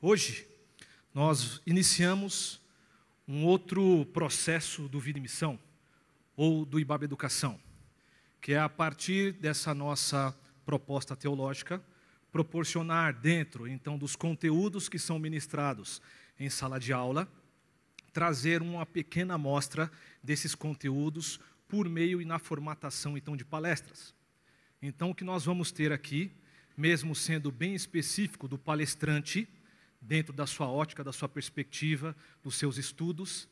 Hoje, nós iniciamos um outro processo do Vida e Missão, ou do IBAB Educação, que é a partir dessa nossa proposta teológica, proporcionar dentro, então, dos conteúdos que são ministrados em sala de aula, trazer uma pequena amostra desses conteúdos por meio e na formatação, então, de palestras. Então, o que nós vamos ter aqui, mesmo sendo bem específico do palestrante, dentro da sua ótica, da sua perspectiva, dos seus estudos,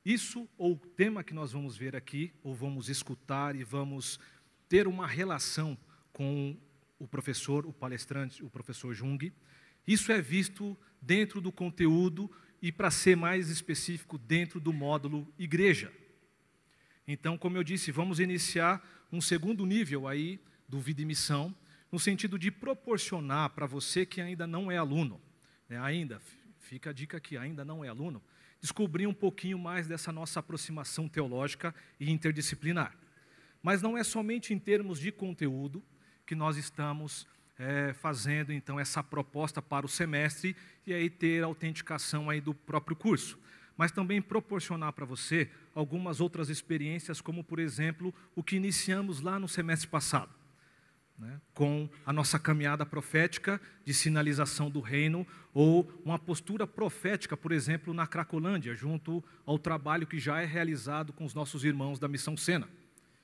isso, ou o tema que nós vamos ver aqui, ou vamos escutar e vamos ter uma relação com o professor, o palestrante, o professor Jung, isso é visto dentro do conteúdo e, para ser mais específico, dentro do módulo Igreja. Então, como eu disse, vamos iniciar um segundo nível aí do Vida e Missão, no sentido de proporcionar para você que ainda não é aluno, ainda, fica a dica aqui, ainda não é aluno, descobrir um pouquinho mais dessa nossa aproximação teológica e interdisciplinar. Mas não é somente em termos de conteúdo que nós estamos fazendo, então, essa proposta para o semestre e aí ter a autenticação aí do próprio curso, mas também proporcionar para você algumas outras experiências, como, por exemplo, o que iniciamos lá no semestre passado, com a nossa caminhada profética de sinalização do reino, ou uma postura profética, por exemplo, na Cracolândia, junto ao trabalho que já é realizado com os nossos irmãos da Missão Sena,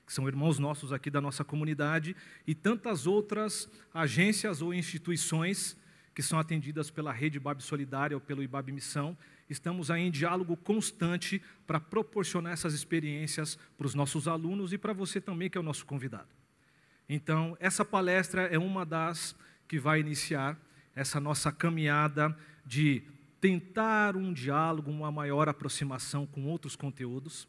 que são irmãos nossos aqui da nossa comunidade, e tantas outras agências ou instituições que são atendidas pela Rede IBAB Solidária ou pelo IBAB Missão. Estamos aí em diálogo constante para proporcionar essas experiências para os nossos alunos e para você também, que é o nosso convidado. Então, essa palestra é uma das que vai iniciar essa nossa caminhada de tentar um diálogo, uma maior aproximação com outros conteúdos,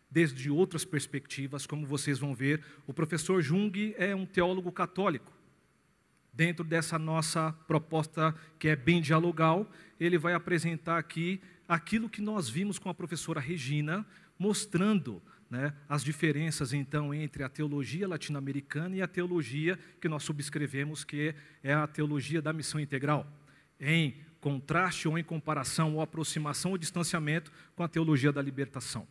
desde outras perspectivas. Como vocês vão ver, o professor Jung é um teólogo católico. Dentro dessa nossa proposta, que é bem dialogal, ele vai apresentar aqui aquilo que nós vimos com a professora Regina, mostrando as diferenças, então, entre a teologia latino-americana e a teologia que nós subscrevemos, que é a teologia da missão integral, em contraste ou em comparação ou aproximação ou distanciamento com a teologia da libertação.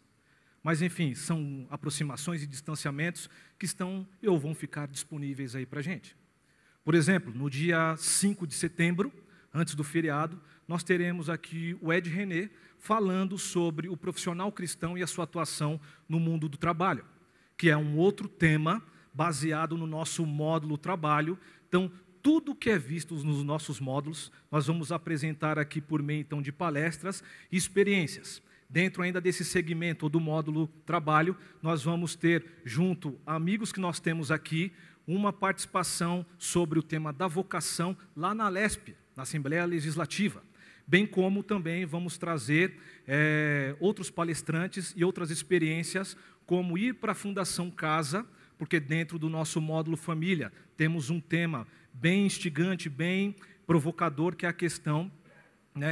Mas, enfim, são aproximações e distanciamentos que estão ou vão ficar disponíveis aí para a gente. Por exemplo, no dia 5 de setembro, antes do feriado, nós teremos aqui o Ed René falando sobre o profissional cristão e a sua atuação no mundo do trabalho, que é um outro tema baseado no nosso módulo trabalho. Então, tudo que é visto nos nossos módulos, nós vamos apresentar aqui por meio, então, de palestras e experiências. Dentro ainda desse segmento do módulo trabalho, nós vamos ter, junto a amigos que nós temos aqui, uma participação sobre o tema da vocação lá na Alesp, na Assembleia Legislativa, bem como também vamos trazer outros palestrantes e outras experiências, como ir para a Fundação Casa, porque dentro do nosso módulo família temos um tema bem instigante, bem provocador, que é a questão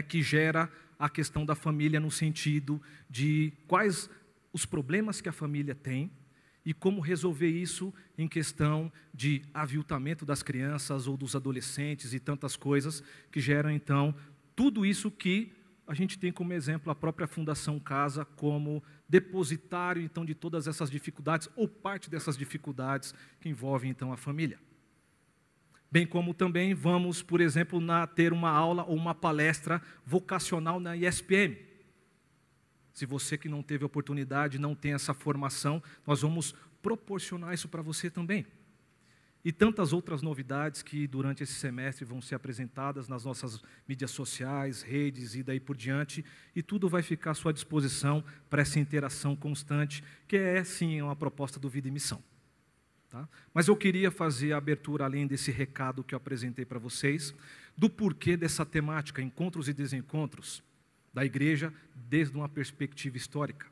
que gera a questão da família no sentido de quais os problemas que a família tem e como resolver isso em questão de aviltamento das crianças ou dos adolescentes e tantas coisas que geram, então, tudo isso que a gente tem como exemplo a própria Fundação Casa como depositário, então, de todas essas dificuldades ou parte dessas dificuldades que envolvem, então, a família. Bem como também vamos, por exemplo, ter uma aula ou uma palestra vocacional na ISPM. Se você que não teve oportunidade, não tem essa formação, nós vamos proporcionar isso para você também. E tantas outras novidades que durante esse semestre vão ser apresentadas nas nossas mídias sociais, redes e daí por diante, e tudo vai ficar à sua disposição para essa interação constante, que é, sim, uma proposta do Vida e Missão. Tá? Mas eu queria fazer a abertura, além desse recado que eu apresentei para vocês, do porquê dessa temática, encontros e desencontros, da igreja desde uma perspectiva histórica.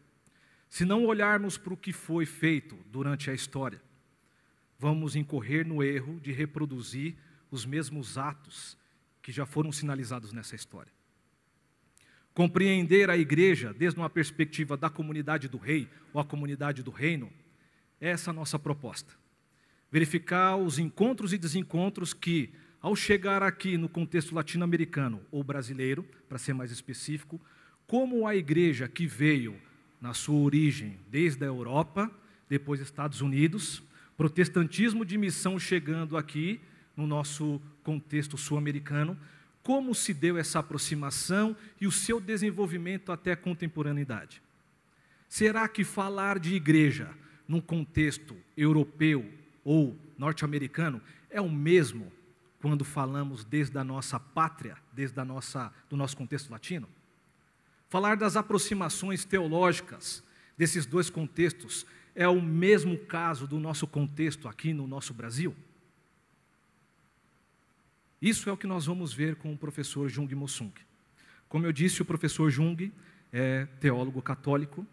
Se não olharmos para o que foi feito durante a história, vamos incorrer no erro de reproduzir os mesmos atos que já foram sinalizados nessa história. Compreender a igreja desde uma perspectiva da comunidade do rei ou a comunidade do reino, é essa a nossa proposta. Verificar os encontros e desencontros que ao chegar aqui no contexto latino-americano ou brasileiro, para ser mais específico, como a igreja que veio na sua origem desde a Europa, depois Estados Unidos, protestantismo de missão chegando aqui no nosso contexto sul-americano, como se deu essa aproximação e o seu desenvolvimento até a contemporaneidade. Será que falar de igreja num contexto europeu ou norte-americano é o mesmo quando falamos desde a nossa pátria, do nosso contexto latino? Falar das aproximações teológicas desses dois contextos é o mesmo caso do nosso contexto aqui no nosso Brasil? Isso é o que nós vamos ver com o professor Jung Mossung. Como eu disse, o professor Jung é teólogo católico,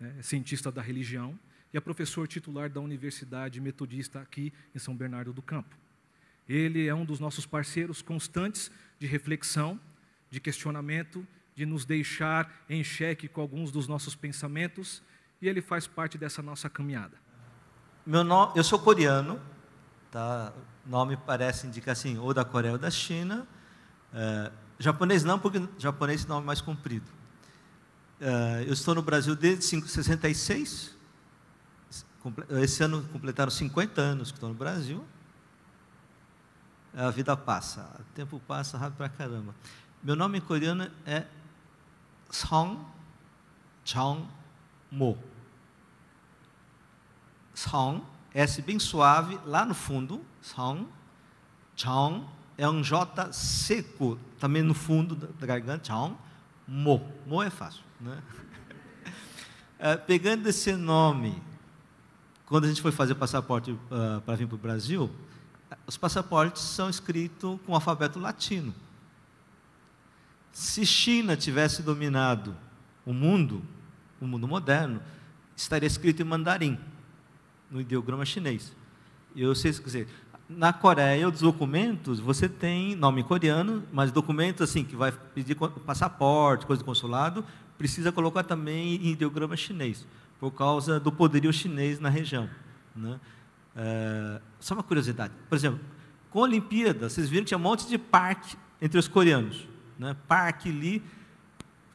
é cientista da religião, e é professor titular da Universidade Metodista aqui em São Bernardo do Campo. Ele é um dos nossos parceiros constantes de reflexão, de questionamento, de nos deixar em xeque com alguns dos nossos pensamentos, e ele faz parte dessa nossa caminhada. Eu sou coreano, tá? O nome parece indicar assim, ou da Coreia ou da China. Japonês não, porque japonês é o nome mais comprido. Eu estou no Brasil desde 1966. Esse ano completaram 50 anos que estou no Brasil. A vida passa, o tempo passa rápido pra caramba. Meu nome em coreano é Song Jong Mo. Song, S bem suave, lá no fundo. Song Jong é um J seco, também no fundo da garganta. Jong Mo. Mo é fácil, né? Pegando esse nome, quando a gente foi fazer passaporte para vir para o Brasil, os passaportes são escritos com o alfabeto latino. Se China tivesse dominado o mundo moderno, estaria escrito em mandarim, no ideograma chinês. Eu sei, quer dizer, na Coreia, os documentos, você tem nome coreano, mas documentos assim, que vai pedir passaporte, coisa do consulado, precisa colocar também em ideograma chinês, por causa do poderio chinês na região, né? Só uma curiosidade, por exemplo, com a Olimpíada, vocês viram que tinha um monte de parque entre os coreanos, né? Parque Lee,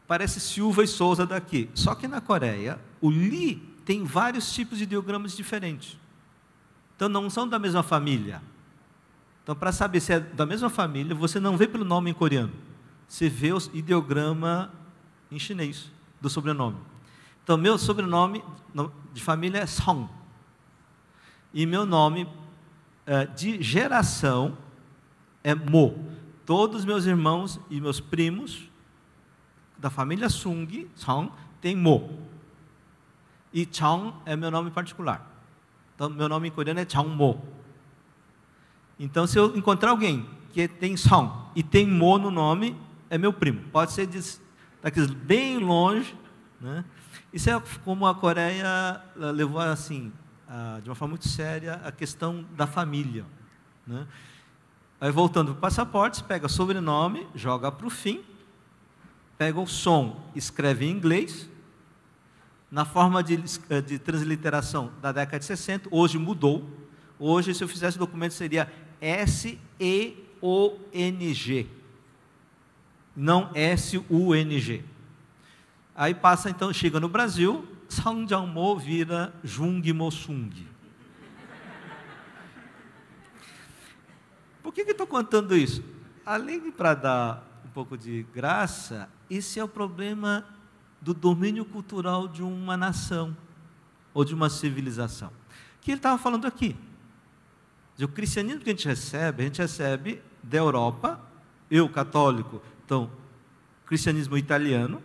parece Silva e Souza daqui. Só que na Coreia, o Lee tem vários tipos de ideogramas diferentes. Então, não são da mesma família. Então, para saber se é da mesma família, você não vê pelo nome em coreano. Você vê o ideograma em chinês, do sobrenome. Então, meu sobrenome de família é Song. E meu nome de geração é Mo. Todos os meus irmãos e meus primos da família Sung, Song, tem Mo. E Chong é meu nome particular. Então, meu nome em coreano é Chong Mo. Então, se eu encontrar alguém que tem Song e tem Mo no nome, é meu primo. Pode ser daqueles bem longe, né? Isso é como a Coreia levou assim, de uma forma muito séria, a questão da família, né? Aí, voltando para o passaporte, pega sobrenome, joga para o fim, pega o som, escreve em inglês, na forma de transliteração da década de 60, hoje mudou. Hoje, se eu fizesse o documento, seria S-E-O-N-G, não S-U-N-G. Aí passa, então, chega no Brasil, Song Jong Mo vira Jung Mossung. Por que eu estou contando isso? Além de para dar um pouco de graça, esse é o problema do domínio cultural de uma nação ou de uma civilização. Que ele estava falando aqui. O cristianismo que a gente recebe da Europa, eu católico, então, cristianismo italiano,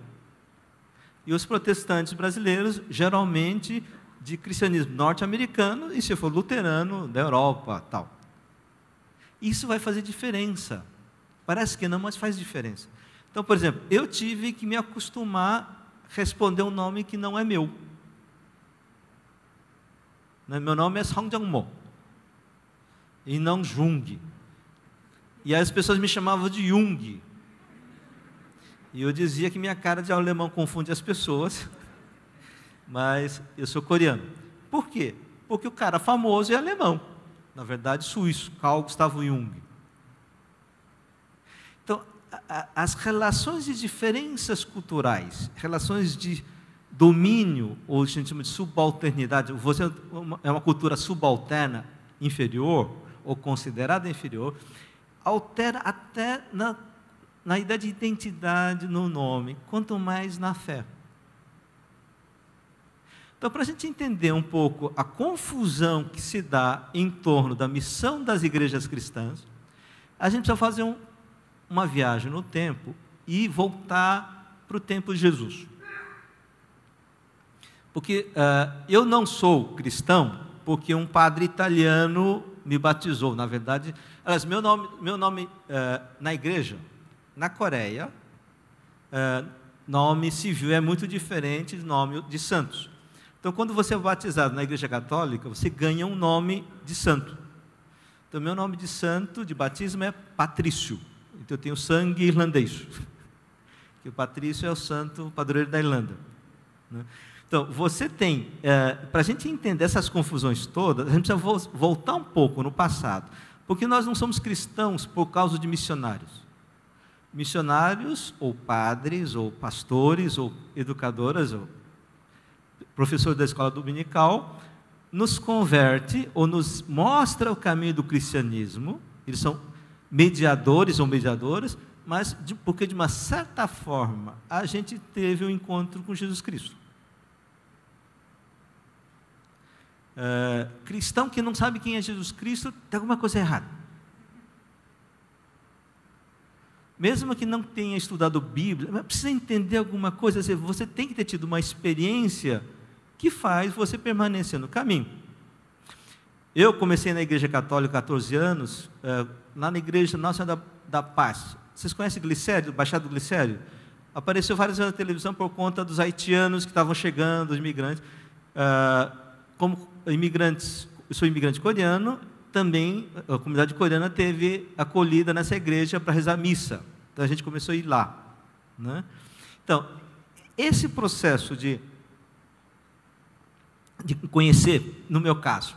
e os protestantes brasileiros, geralmente, de cristianismo norte-americano, e se for luterano, da Europa, tal. Isso vai fazer diferença. Parece que não, mas faz diferença. Então, por exemplo, eu tive que me acostumar a responder um nome que não é meu. Meu nome é Song Jong Mo, e não Jung. E aí as pessoas me chamavam de Jung. E eu dizia que minha cara de alemão confunde as pessoas, mas eu sou coreano. Por quê? Porque o cara famoso é alemão, na verdade suíço, Carl Gustav Jung. Então, as relações de diferenças culturais, relações de domínio, ou a gente chama de subalternidade, você é uma cultura subalterna, inferior, ou considerada inferior, altera até na ideia de identidade no nome, quanto mais na fé. Então, para a gente entender um pouco a confusão que se dá em torno da missão das igrejas cristãs, a gente precisa fazer uma viagem no tempo e voltar para o tempo de Jesus. Porque eu não sou cristão porque um padre italiano me batizou. Na verdade, aliás, meu nome na igreja, na Coreia, nome civil é muito diferente do nome de santos. Então, quando você é batizado na igreja católica, você ganha um nome de santo. Então, meu nome de santo, de batismo, é Patrício. Então, eu tenho sangue irlandês. Que o Patrício é o santo padroeiro da Irlanda, né? Então, você tem, para a gente entender essas confusões todas, a gente precisa voltar um pouco no passado, porque nós não somos cristãos por causa de missionários. Missionários, ou padres, ou pastores, ou educadoras, ou professor da escola dominical, nos converte ou nos mostra o caminho do cristianismo. Eles são mediadores ou mediadoras, mas porque de uma certa forma a gente teve um encontro com Jesus Cristo. Cristão que não sabe quem é Jesus Cristo, tem alguma coisa errada. Mesmo que não tenha estudado Bíblia, mas precisa entender alguma coisa. Você tem que ter tido uma experiência que faz você permanecer no caminho. Eu comecei na igreja católica há 14 anos, lá na igreja Nossa Senhora da Paz. Vocês conhecem Glicério, Baixada do Glicério? Apareceu várias vezes na televisão por conta dos haitianos que estavam chegando, os imigrantes. Como imigrantes, eu sou imigrante coreano, também a comunidade coreana teve acolhida nessa igreja para rezar missa. Então a gente começou a ir lá, né? Então, esse processo de conhecer, no meu caso,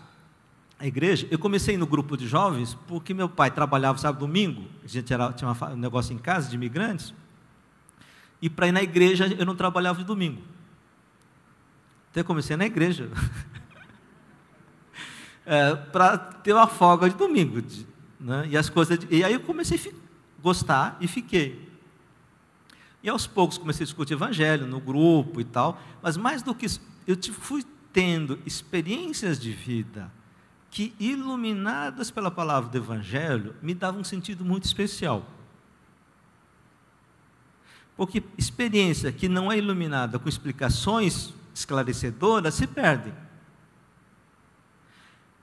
a igreja, eu comecei no grupo de jovens porque meu pai trabalhava sábado e domingo, a gente tinha um negócio em casa de imigrantes, e para ir na igreja eu não trabalhava de domingo. Então eu comecei na igreja. Para ter uma folga de domingo, né? E aí eu comecei a gostar e fiquei. E aos poucos comecei a discutir evangelho no grupo e tal, mas mais do que isso, eu fui tendo experiências de vida que, iluminadas pela palavra do evangelho, me davam um sentido muito especial. Porque experiência que não é iluminada com explicações esclarecedoras se perde.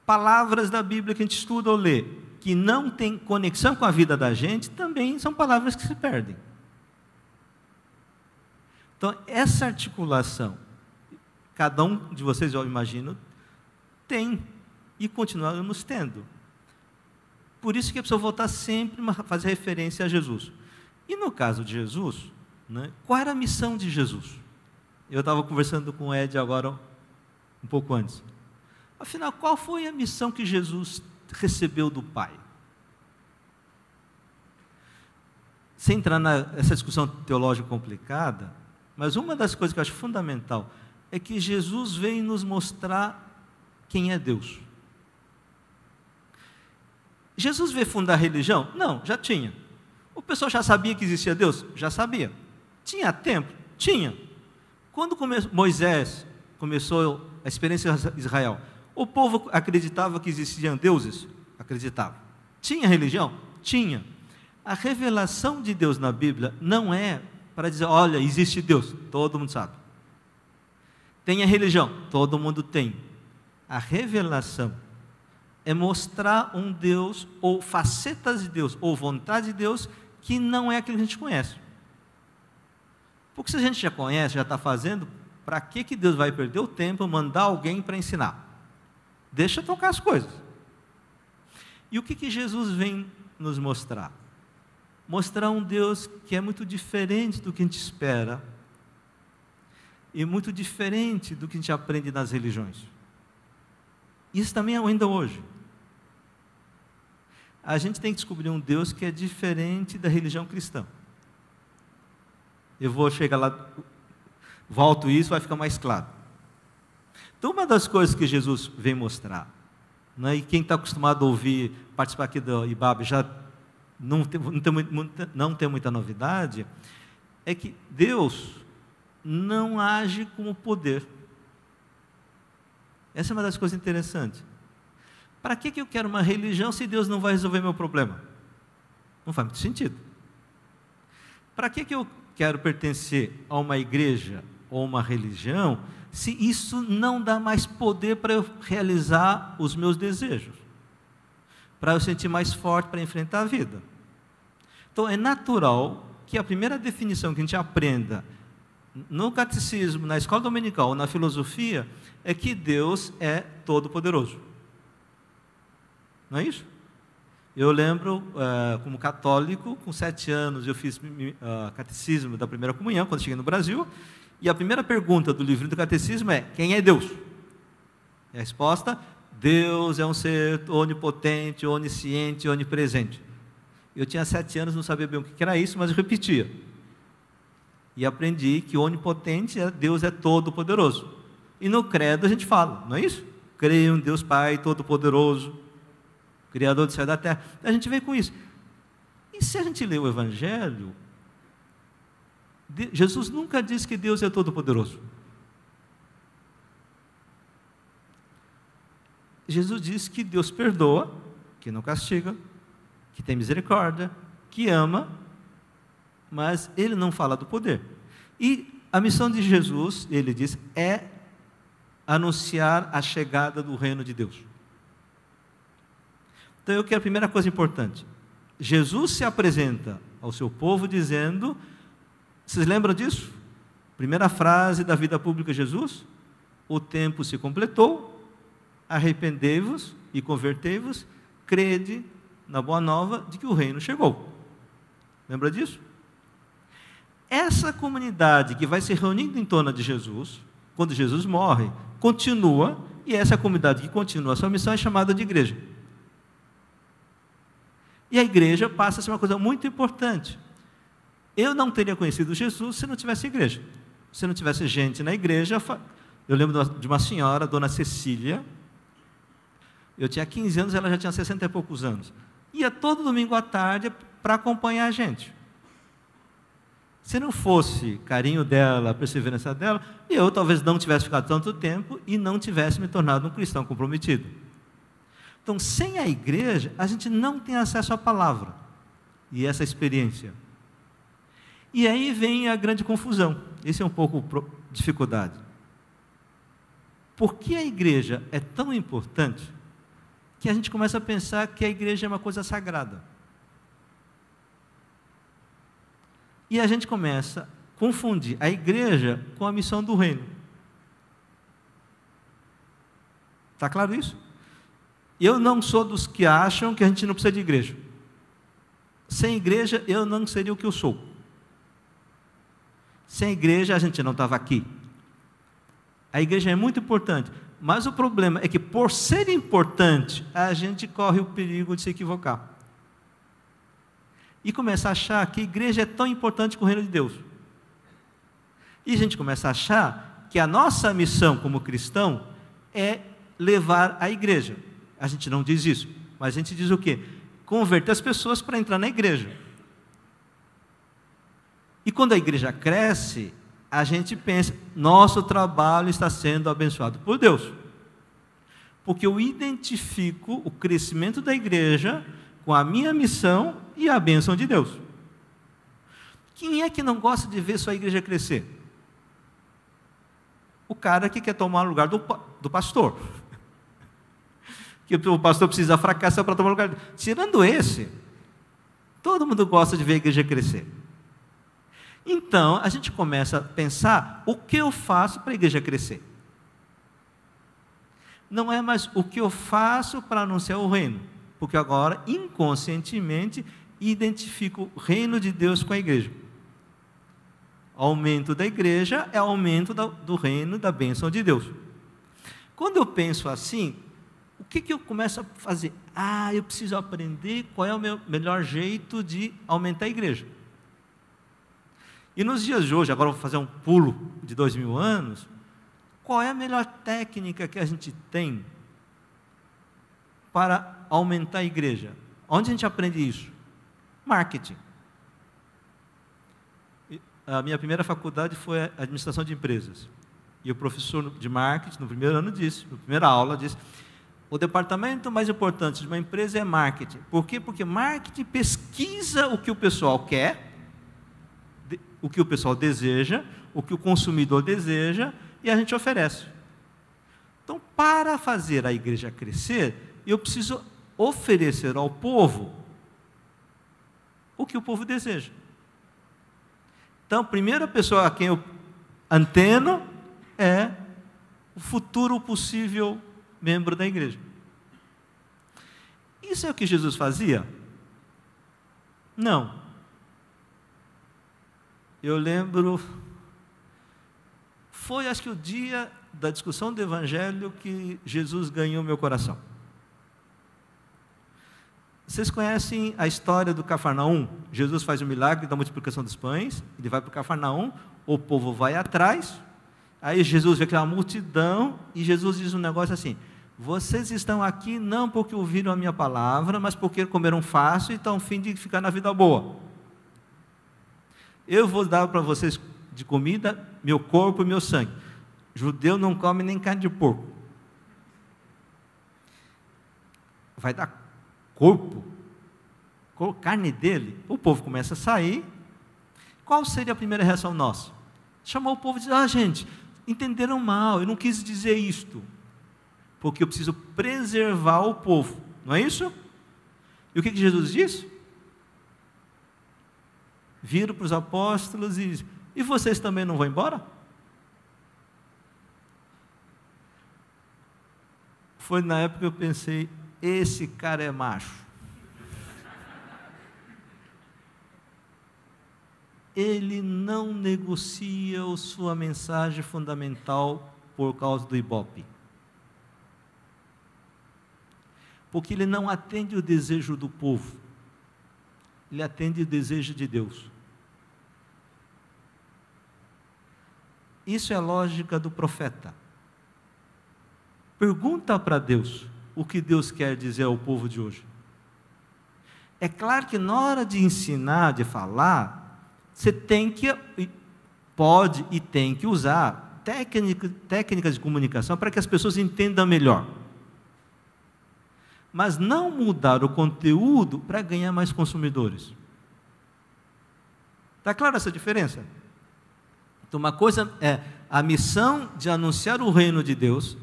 Palavras da Bíblia que a gente estuda ou lê, que não tem conexão com a vida da gente, também são palavras que se perdem. Então, essa articulação, cada um de vocês, eu imagino, tem e continuamos tendo. Por isso que a pessoa voltar sempre a fazer referência a Jesus. E no caso de Jesus, né, qual era a missão de Jesus? Eu estava conversando com o Ed agora, um pouco antes. Afinal, qual foi a missão que Jesus recebeu do Pai? Sem entrar nessa discussão teológica complicada, mas uma das coisas que eu acho fundamental é que Jesus veio nos mostrar quem é Deus. Jesus veio fundar a religião? Não, já tinha. O pessoal já sabia que existia Deus? Já sabia. Tinha tempo? Tinha. Quando Moisés começou a experiência de Israel, o povo acreditava que existiam deuses? Acreditava. Tinha religião? Tinha. A revelação de Deus na Bíblia não é para dizer, olha, existe Deus, todo mundo sabe. Tem a religião? Todo mundo tem. A revelação é mostrar um Deus, ou facetas de Deus, ou vontade de Deus, que não é aquilo que a gente conhece. Porque se a gente já conhece, já está fazendo, para que Deus vai perder o tempo, mandar alguém para ensinar? Deixa tocar as coisas. E o que Jesus vem nos mostrar? Mostrar um Deus que é muito diferente do que a gente espera, e muito diferente do que a gente aprende nas religiões. Isso também é ainda hoje. a gente tem que descobrir um Deus que é diferente da religião cristã. Eu vou chegar lá, volto isso, vai ficar mais claro. Então, uma das coisas que Jesus vem mostrar, né, e quem está acostumado a ouvir, participar aqui do IBAB, já não tem muita novidade, é que Deus não age como poder. Essa é uma das coisas interessantes. Para que eu quero uma religião se Deus não vai resolver meu problema? Não faz muito sentido. Para que eu quero pertencer a uma igreja ou uma religião se isso não dá mais poder para eu realizar os meus desejos? Para eu sentir mais forte para enfrentar a vida. Então é natural que a primeira definição que a gente aprenda no catecismo, na escola dominical ou na filosofia é que Deus é todo-poderoso. Não é isso? Eu lembro, como católico, com 7 anos eu fiz catecismo da primeira comunhão, quando cheguei no Brasil, e a primeira pergunta do livro do catecismo é: quem é Deus? E a resposta: Deus é um ser onipotente, onisciente, onipresente. Eu tinha 7 anos, não sabia bem o que era isso, mas eu repetia. E aprendi que onipotente Deus é todo-poderoso. E no credo a gente fala, não é isso? Creio em Deus Pai todo-poderoso, Criador do céu e da terra. A gente vem com isso. E se a gente lê o Evangelho, Jesus nunca disse que Deus é todo-poderoso. Jesus disse que Deus perdoa, que não castiga, que tem misericórdia, que ama, mas Ele não fala do poder. E a missão de Jesus, Ele diz, é anunciar a chegada do reino de Deus. Então eu quero a primeira coisa importante. Jesus se apresenta ao seu povo dizendo, vocês lembram disso? Primeira frase da vida pública de Jesus: o tempo se completou, arrependei-vos e convertei-vos, crede na boa nova de que o reino chegou. Lembra disso? Essa comunidade que vai se reunindo em torno de Jesus, quando Jesus morre, continua, e essa comunidade que continua a sua missão é chamada de igreja. E a igreja passa a ser uma coisa muito importante. Eu não teria conhecido Jesus se não tivesse igreja. Se não tivesse gente na igreja. Eu lembro de uma senhora, Dona Cecília. Eu tinha 15 anos, ela já tinha 60 e poucos anos. Ia todo domingo à tarde para acompanhar a gente. Se não fosse carinho dela, a perseverança dela, eu talvez não tivesse ficado tanto tempo e não tivesse me tornado um cristão comprometido. Então, sem a igreja, a gente não tem acesso à palavra e essa experiência. E aí vem a grande confusão. Esse é um pouco dificuldade. Por que a igreja é tão importante que a gente começa a pensar que a igreja é uma coisa sagrada? E a gente começa a confundir a igreja com a missão do reino. Está claro isso? Eu não sou dos que acham que a gente não precisa de igreja. Sem igreja, eu não seria o que eu sou. Sem igreja, a gente não estava aqui. A igreja é muito importante, mas o problema é que, por ser importante, a gente corre o perigo de se equivocar. E começa a achar que a igreja é tão importante como o reino de Deus. E a gente começa a achar que a nossa missão como cristão é levar a igreja. A gente não diz isso, mas a gente diz o quê? Converter as pessoas para entrar na igreja. E quando a igreja cresce, a gente pensa, nosso trabalho está sendo abençoado por Deus. Porque eu identifico o crescimento da igreja com a minha missão e a bênção de Deus. Quem é que não gosta de ver sua igreja crescer? O cara que quer tomar o lugar do pastor. Que o pastor precisa fracassar para tomar o lugar. Tirando esse, todo mundo gosta de ver a igreja crescer. Então, a gente começa a pensar, o que eu faço para a igreja crescer? Não é mais o que eu faço para anunciar o reino, porque agora, inconscientemente, identifico o reino de Deus com a igreja. Aumento da igreja é aumento do reino, da bênção de Deus. Quando eu penso assim, O que eu começo a fazer? Eu preciso aprender qual é o meu melhor jeito de aumentar a igreja. E nos dias de hoje, agora eu vou fazer um pulo de 2000 anos, qual é a melhor técnica que a gente tem para aumentar a igreja? Onde a gente aprende isso? Marketing. A minha primeira faculdade foi a administração de empresas. E o professor de marketing, no primeiro ano disse, na primeira aula disse, o departamento mais importante de uma empresa é marketing. Por quê? Porque marketing pesquisa o que o pessoal quer, o que o pessoal deseja, o que o consumidor deseja, e a gente oferece. Então, para fazer a igreja crescer, eu preciso oferecer ao povo o que o povo deseja. Então, a primeira pessoa a quem eu anteno é o futuro possível membro da igreja. Isso é o que Jesus fazia? Não. Eu lembro, foi acho que o dia da discussão do Evangelho que Jesus ganhou meu coração. Vocês conhecem a história do Cafarnaum? Jesus faz o milagre da multiplicação dos pães, ele vai para o Cafarnaum, o povo vai atrás, aí Jesus vê aquela multidão, e Jesus diz um negócio assim, vocês estão aqui não porque ouviram a minha palavra, mas porque comeram fácil e estão a fim de ficar na vida boa. Eu vou dar para vocês de comida meu corpo e meu sangue. Judeu não come nem carne de porco. Vai dar corpo, carne dele, o povo começa a sair. Qual seria a primeira reação nossa? Chamar o povo e dizer, gente, entenderam mal, eu não quis dizer isto, porque eu preciso preservar o povo, não é isso? E o que Jesus disse? Viram para os apóstolos e dizem, e vocês também não vão embora? Foi na época que eu pensei, esse cara é macho. Ele não negocia a sua mensagem fundamental por causa do Ibope. Porque ele não atende o desejo do povo, ele atende o desejo de Deus. Isso é a lógica do profeta. Pergunta para Deus o que Deus quer dizer ao povo de hoje. É claro que na hora de ensinar, de falar, você pode e tem que usar técnicas de comunicação para que as pessoas entendam melhor. Mas não mudar o conteúdo para ganhar mais consumidores. Está clara essa diferença? Então, uma coisa é a missão de anunciar o reino de Deus.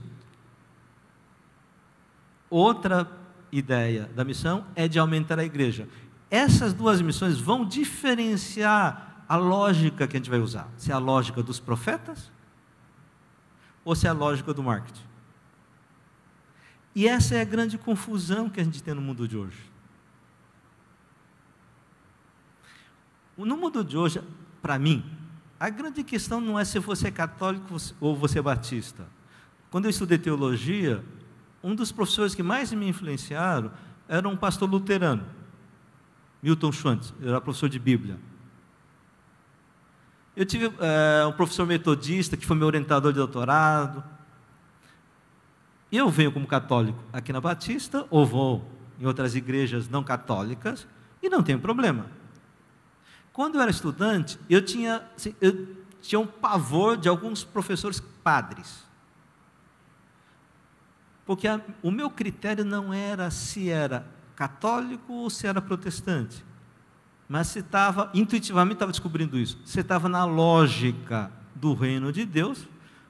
Outra ideia da missão é de aumentar a igreja. Essas duas missões vão diferenciar a lógica que a gente vai usar. Se é a lógica dos profetas ou se é a lógica do marketing. E essa é a grande confusão que a gente tem no mundo de hoje. No mundo de hoje, para mim, a grande questão não é se você é católico ou você é batista. Quando eu estudei teologia, um dos professores que mais me influenciaram era um pastor luterano, Milton Schwantz, ele era professor de Bíblia. Eu tive um professor metodista que foi meu orientador de doutorado. Eu venho como católico aqui na Batista, ou vou em outras igrejas não católicas, e não tem problema. Quando eu era estudante, eu tinha um pavor de alguns professores padres. Porque o meu critério não era se era católico ou se era protestante. Mas se estava, intuitivamente estava descobrindo isso, se estava na lógica do reino de Deus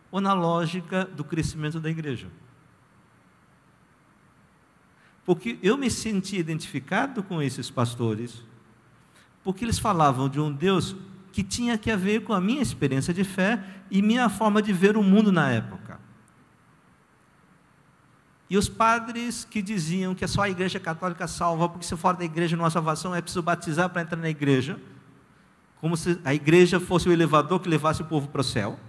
ou na lógica do crescimento da igreja. Porque eu me senti identificado com esses pastores, porque eles falavam de um Deus que tinha que ver com a minha experiência de fé e minha forma de ver o mundo na época. E os padres que diziam que é só a igreja católica salva, porque se fora da igreja não há salvação, é preciso batizar para entrar na igreja, como se a igreja fosse o elevador que levasse o povo para o céu.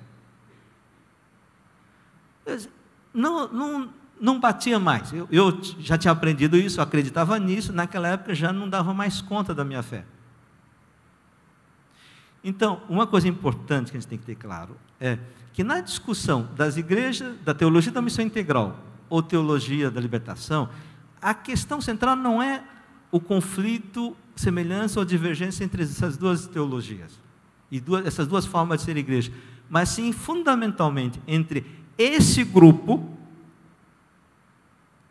não batia mais. Eu já tinha aprendido isso, eu acreditava nisso, naquela época já não dava mais conta da minha fé. Então, uma coisa importante que a gente tem que ter claro é que na discussão das igrejas, da teologia da missão integral ou teologia da libertação, a questão central não é o conflito, semelhança ou divergência entre essas duas teologias, e essas duas formas de ser igreja, mas sim fundamentalmente entre esse grupo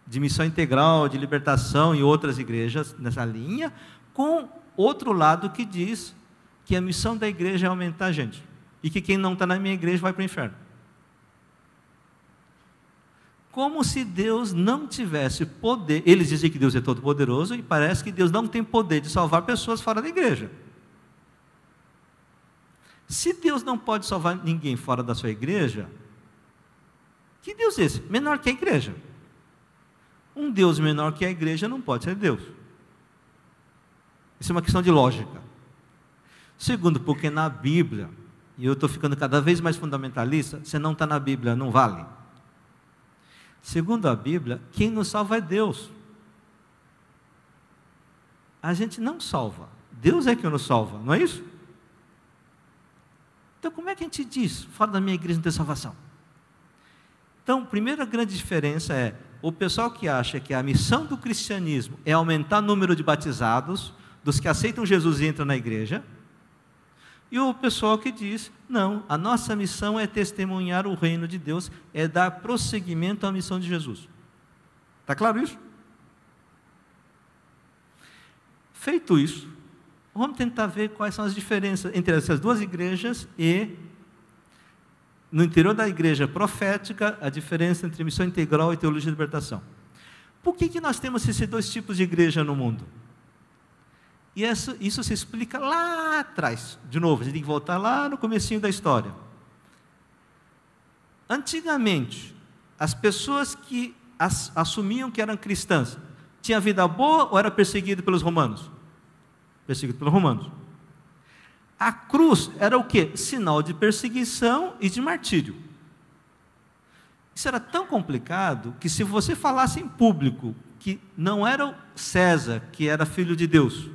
de missão integral, de libertação e outras igrejas nessa linha, com outro lado que diz que a missão da igreja é aumentar a gente, e que quem não está na minha igreja vai para o inferno. Como se Deus não tivesse poder. Eles dizem que Deus é todo poderoso, e parece que Deus não tem poder de salvar pessoas fora da igreja. Se Deus não pode salvar ninguém fora da sua igreja, que Deus é esse? Menor que a igreja. Um Deus menor que a igreja não pode ser Deus. Isso é uma questão de lógica. Segundo, porque na Bíblia, e eu estou ficando cada vez mais fundamentalista, se não está na Bíblia, não vale. Segundo a Bíblia, quem nos salva é Deus. A gente não salva. Deus é quem nos salva, não é isso? Então, como é que a gente diz, fora da minha igreja não tem salvação? Então, a primeira grande diferença é, o pessoal que acha que a missão do cristianismo é aumentar o número de batizados, dos que aceitam Jesus e entram na igreja, e o pessoal que diz, não, a nossa missão é testemunhar o reino de Deus, é dar prosseguimento à missão de Jesus. Está claro isso? Feito isso, vamos tentar ver quais são as diferenças entre essas duas igrejas e, no interior da igreja profética, a diferença entre missão integral e teologia de libertação. Por que nós temos esses dois tipos de igreja no mundo? E isso se explica lá atrás. De novo, a gente tem que voltar lá no comecinho da história. Antigamente, as pessoas que assumiam que eram cristãs, tinham vida boa ou era perseguido pelos romanos? Perseguido pelos romanos. A cruz era o quê? Sinal de perseguição e de martírio. Isso era tão complicado que se você falasse em público que não era o César que era filho de Deus,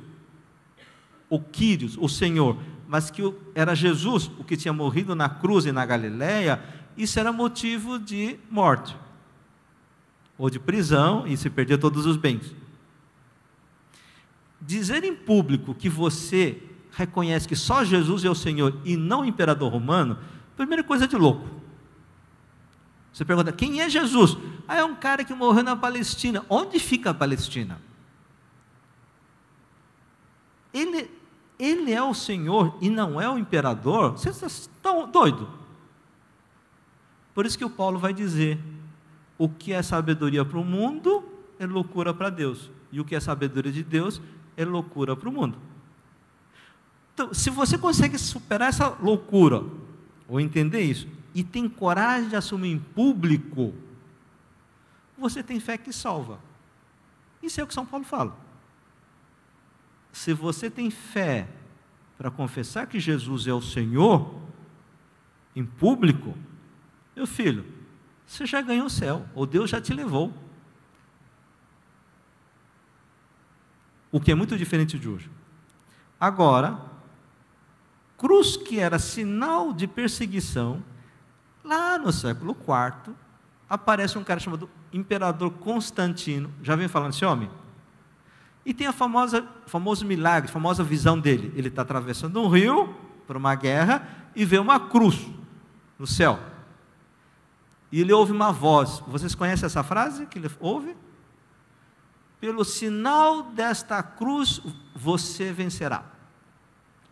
o Quírios, o Senhor, mas que era Jesus, o que tinha morrido na cruz e na Galileia, isso era motivo de morte, ou de prisão, e se perdia todos os bens. Dizer em público que você reconhece que só Jesus é o Senhor e não o imperador romano, primeira coisa de louco. Você pergunta, quem é Jesus? Ah, é um cara que morreu na Palestina. Onde fica a Palestina? Ele é o Senhor e não é o imperador? Vocês estão doidos? Por isso que o Paulo vai dizer, o que é sabedoria para o mundo é loucura para Deus, e o que é sabedoria de Deus é loucura para o mundo. Então, se você consegue superar essa loucura, ou entender isso, e tem coragem de assumir em público, você tem fé que salva. Isso é o que São Paulo fala. Se você tem fé para confessar que Jesus é o Senhor, em público, meu filho, você já ganhou o céu, ou Deus já te levou. O que é muito diferente de hoje. Agora, cruz que era sinal de perseguição, lá no século IV, aparece um cara chamado Imperador Constantino. Já vem falando desse homem? E tem famoso milagre, a famosa visão dele. Ele está atravessando um rio, para uma guerra, e vê uma cruz no céu. E ele ouve uma voz. Vocês conhecem essa frase que ele ouve? Pelo sinal desta cruz, você vencerá.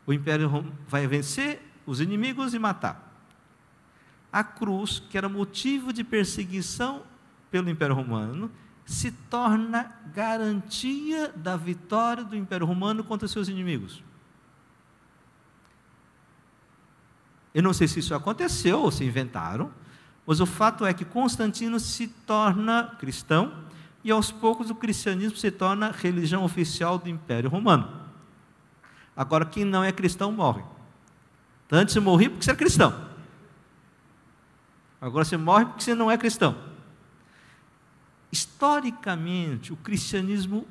O Império vai vencer os inimigos e matar. A cruz, que era motivo de perseguição pelo Império Romano, se torna garantia da vitória do Império Romano contra seus inimigos. Eu não sei se isso aconteceu ou se inventaram, mas o fato é que Constantino se torna cristão e aos poucos o cristianismo se torna religião oficial do Império Romano. Agora, quem não é cristão morre. Então, antes você morria porque você é cristão. Agora você morre porque você não é cristão. Historicamente, o cristianismo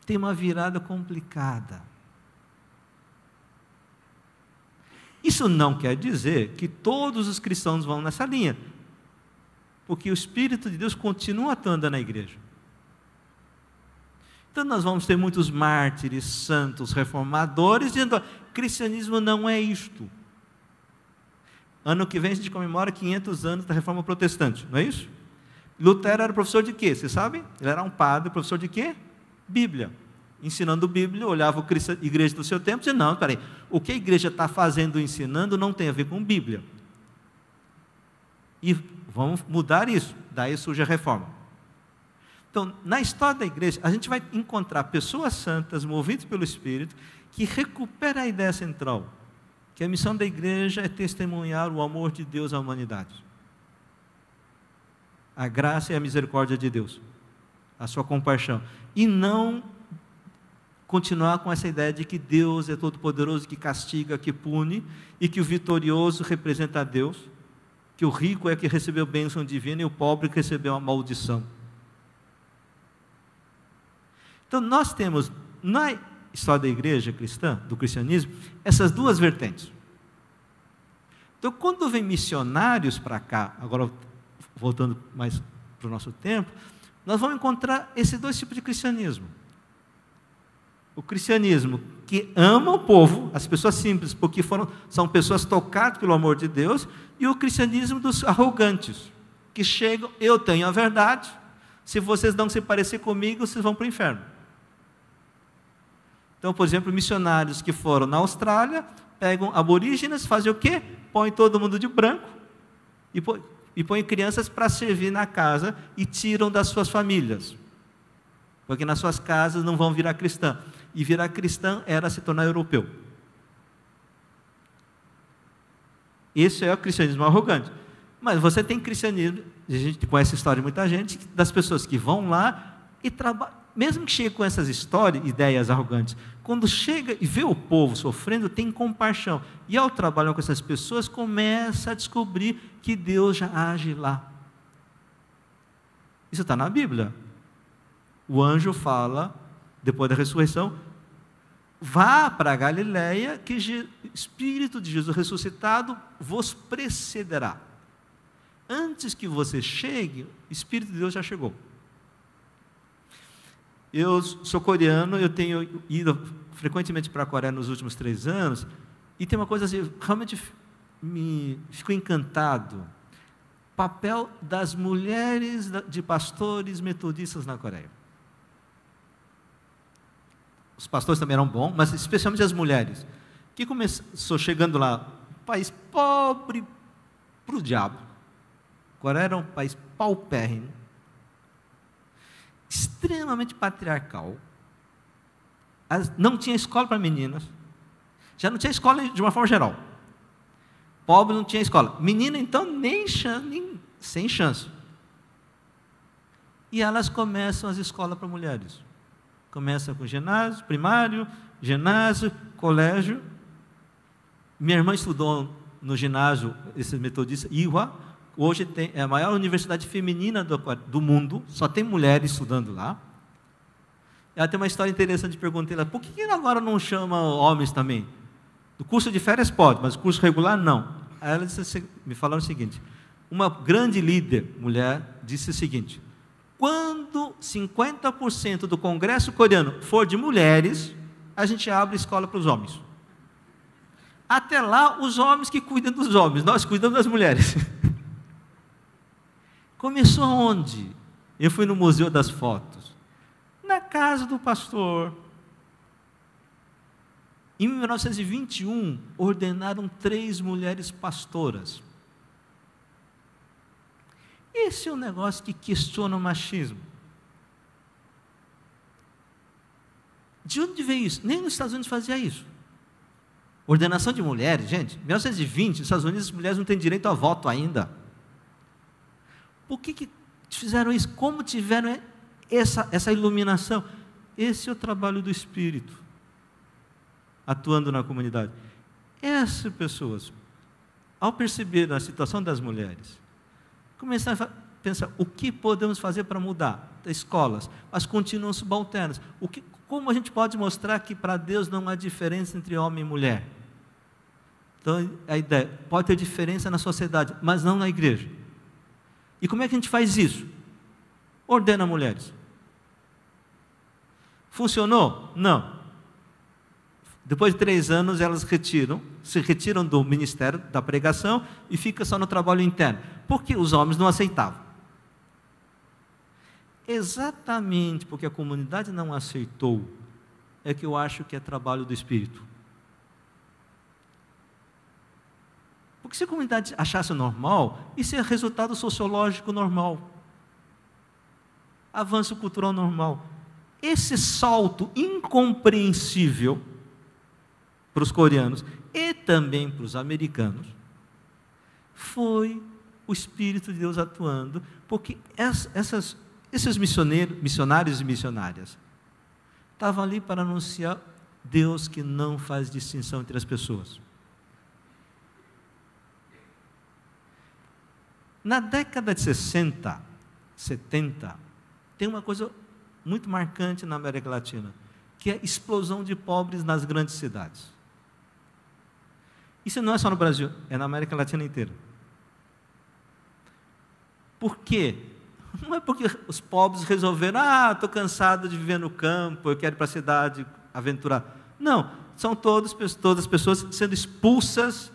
tem uma virada complicada. Isso não quer dizer que todos os cristãos vão nessa linha, porque o Espírito de Deus continua atuando na igreja. Então nós vamos ter muitos mártires, santos, reformadores, dizendo: cristianismo não é isto. Ano que vem a gente comemora 500 anos da Reforma Protestante, não é isso? Lutero era professor de quê? Vocês sabem? Ele era um padre, professor de quê? Bíblia. Ensinando Bíblia, olhava a igreja do seu tempo e dizia: não, peraí, o que a igreja está fazendo, ensinando, não tem a ver com Bíblia. E vamos mudar isso. Daí surge a reforma. Então, na história da igreja, a gente vai encontrar pessoas santas, movidas pelo Espírito, que recuperam a ideia central, que a missão da igreja é testemunhar o amor de Deus à humanidade. A graça e a misericórdia de Deus, a sua compaixão. E não continuar com essa ideia de que Deus é todo-poderoso, que castiga, que pune, e que o vitorioso representa a Deus, que o rico é que recebeu bênção divina e o pobre que recebeu a maldição. Então nós temos, na história da igreja cristã, do cristianismo, essas duas vertentes. Então quando vem missionários para cá, agora voltando mais para o nosso tempo, nós vamos encontrar esses dois tipos de cristianismo. O cristianismo que ama o povo, as pessoas simples, porque são pessoas tocadas pelo amor de Deus, e o cristianismo dos arrogantes, que chegam: eu tenho a verdade, se vocês não se parecer comigo, vocês vão para o inferno. Então, por exemplo, missionários que foram na Austrália, pegam aborígenes, fazem o quê? Põem todo mundo de branco, e põem crianças para servir na casa, e tiram das suas famílias, porque nas suas casas não vão virar cristã. E virar cristã era se tornar europeu. Esse é o cristianismo arrogante. Mas você tem cristianismo, a gente conhece a história de muita gente, das pessoas que vão lá e trabalham, mesmo que chegue com essas histórias, ideias arrogantes, quando chega e vê o povo sofrendo, tem compaixão. E ao trabalhar com essas pessoas, começa a descobrir que Deus já age lá. Isso está na Bíblia. O anjo fala, depois da ressurreição: vá para a Galileia, que o Espírito de Jesus ressuscitado vos precederá. Antes que você chegue, o Espírito de Deus já chegou. Eu sou coreano, eu tenho ido frequentemente para a Coreia nos últimos 3 anos, e tem uma coisa assim, realmente fico encantado: papel das mulheres de pastores metodistas na Coreia. Os pastores também eram bons, mas especialmente as mulheres, que começou chegando lá, um país pobre para o diabo. A Coreia era um país paupérrimo, extremamente patriarcal, não tinha escola para meninas, já não tinha escola de uma forma geral, pobre não tinha escola, menina então sem chance, e elas começam as escolas para mulheres, começa com ginásio, primário, ginásio, colégio. Minha irmã estudou no ginásio, esse metodista, Ihwa. Hoje é a maior universidade feminina do mundo, só tem mulheres estudando lá. Ela tem uma história interessante, perguntei lá: por que agora não chama homens também? Do curso de férias pode, mas o curso regular não. Aí ela me falaram o seguinte: uma grande líder, mulher, disse o seguinte: quando 50% do Congresso coreano for de mulheres, a gente abre escola para os homens. Até lá, os homens que cuidam dos homens, nós cuidamos das mulheres. Começou onde? Eu fui no Museu das Fotos, na casa do pastor. Em 1921, ordenaram 3 mulheres pastoras. Esse é um negócio que questiona o machismo. De onde veio isso? Nem nos Estados Unidos fazia isso. Ordenação de mulheres, gente, em 1920, nos Estados Unidos, as mulheres não têm direito a voto ainda. Por que fizeram isso? Como tiveram essa iluminação? Esse é o trabalho do Espírito, atuando na comunidade. Essas pessoas, ao perceber a situação das mulheres, começaram a falar: pensa, o que podemos fazer para mudar? Escolas, mas continuam subalternas. Como a gente pode mostrar que para Deus não há diferença entre homem e mulher? Então, a ideia, pode ter diferença na sociedade, mas não na igreja. E como é que a gente faz isso? Ordena mulheres. Funcionou? Não. Depois de 3 anos, elas se retiram do ministério da pregação e ficam só no trabalho interno. Porque os homens não aceitavam. Exatamente porque a comunidade não aceitou, é que eu acho que é trabalho do Espírito. Porque se a comunidade achasse normal, isso é resultado sociológico normal. Avanço cultural normal. Esse salto incompreensível para os coreanos e também para os americanos foi o Espírito de Deus atuando, porque esses missionários e missionárias estavam ali para anunciar Deus que não faz distinção entre as pessoas. Na década de 60, 70, tem uma coisa muito marcante na América Latina, que é a explosão de pobres nas grandes cidades. Isso não é só no Brasil, é na América Latina inteira. Por quê? Não é porque os pobres resolveram, estou cansado de viver no campo, eu quero ir para a cidade aventurar. Não, são todas as pessoas sendo expulsas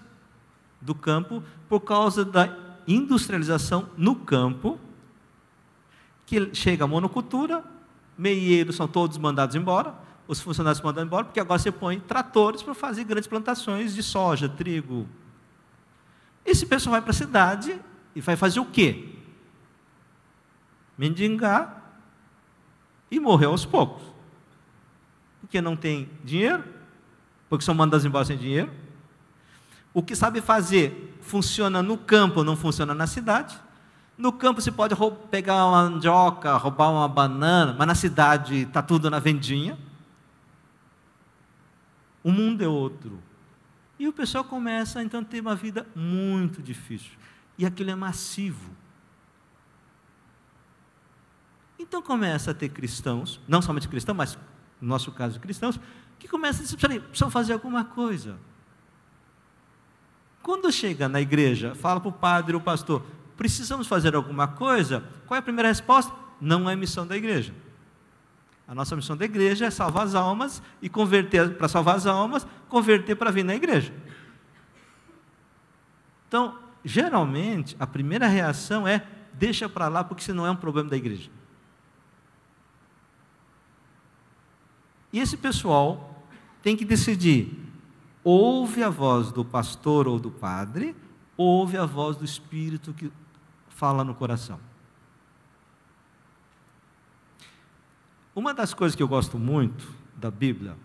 do campo por causa da industrialização no campo, que chega a monocultura, meieiros são todos mandados embora, os funcionários são mandados embora, porque agora você põe tratores para fazer grandes plantações de soja, trigo. Esse pessoal vai para a cidade e vai fazer o quê? Mendigar e morrer aos poucos. Porque não tem dinheiro, porque são mandados embora sem dinheiro. O que sabe fazer funciona no campo, não funciona na cidade. No campo você pode pegar uma mandioca, roubar uma banana, mas na cidade está tudo na vendinha. O mundo é outro. E o pessoal começa então a ter uma vida muito difícil. E aquilo é massivo. Então começa a ter cristãos, não somente cristãos, mas no nosso caso cristãos, que começam a dizer, precisam fazer alguma coisa. Quando chega na igreja, fala para o padre ou o pastor, precisamos fazer alguma coisa, qual é a primeira resposta? Não é missão da igreja. A nossa missão da igreja é salvar as almas e converter, para salvar as almas, converter para vir na igreja. Então, geralmente, a primeira reação é, deixa para lá, porque isso não é um problema da igreja. E esse pessoal tem que decidir, ouve a voz do pastor ou do padre, ouve a voz do Espírito que fala no coração. Uma das coisas que eu gosto muito da Bíblia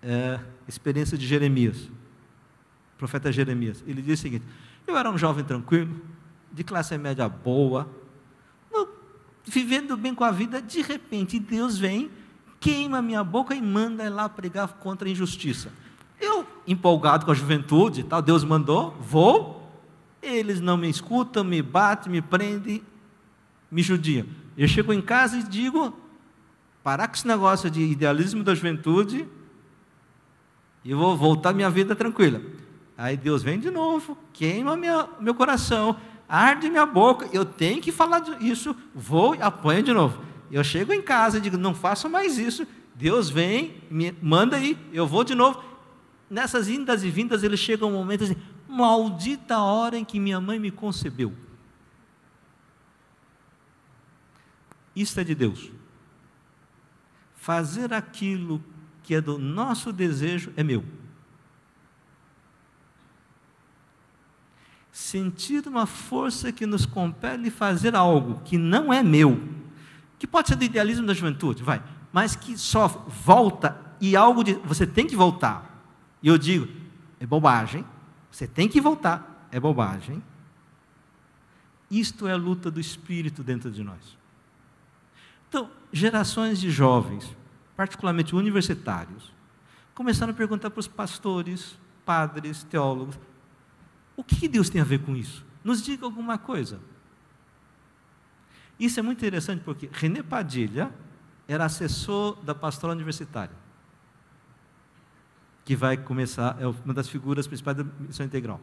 é a experiência de Jeremias, o profeta Jeremias. Ele diz o seguinte, eu era um jovem tranquilo, de classe média boa, vivendo bem com a vida, de repente Deus vem, queima a minha boca e manda lá pregar contra a injustiça. Eu, empolgado com a juventude, tal, Deus mandou, vou, eles não me escutam, me batem, me prendem, me judiam. Eu chego em casa e digo, parar com esse negócio de idealismo da juventude, e vou voltar minha vida tranquila. Aí Deus vem de novo, queima meu coração, arde minha boca, eu tenho que falar isso, vou e apanho de novo. Eu chego em casa e digo, não faça mais isso, Deus vem, me manda aí, eu vou de novo. Nessas indas e vindas, ele chega um momento assim, maldita a hora em que minha mãe me concebeu. Isso é de Deus. Fazer aquilo que é do nosso desejo é meu. Sentir uma força que nos compele a fazer algo que não é meu, que pode ser do idealismo da juventude, mas que só volta e algo de você tem que voltar. E eu digo, é bobagem, você tem que voltar, é bobagem. Isto é a luta do Espírito dentro de nós. Então, gerações de jovens, particularmente universitários, começaram a perguntar para os pastores, padres, teólogos, o que Deus tem a ver com isso? Nos diga alguma coisa. Isso é muito interessante porque René Padilha era assessor da pastoral universitária, que vai começar, é uma das figuras principais da Missão Integral.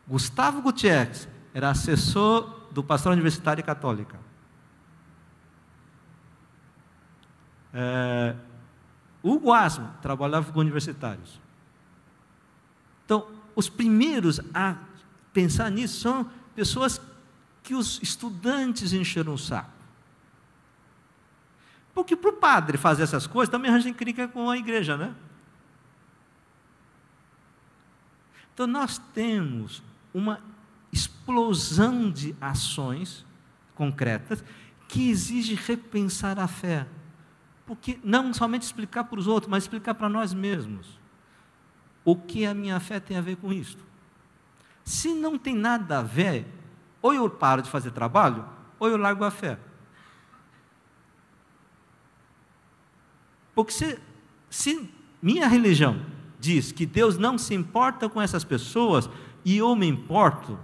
Gustavo Gutierrez era assessor do pastoral universitária católica. Hugo Asmo trabalhava com universitários. Então, os primeiros a pensar nisso são pessoas que os estudantes encheram o saco. Porque para o padre fazer essas coisas, também a gente encrenca com a igreja, né? Então, nós temos uma explosão de ações concretas que exige repensar a fé. Porque não somente explicar para os outros, mas explicar para nós mesmos. O que a minha fé tem a ver com isso? Se não tem nada a ver, ou eu paro de fazer trabalho, ou eu largo a fé. Porque se minha religião diz que Deus não se importa com essas pessoas, e eu me importo,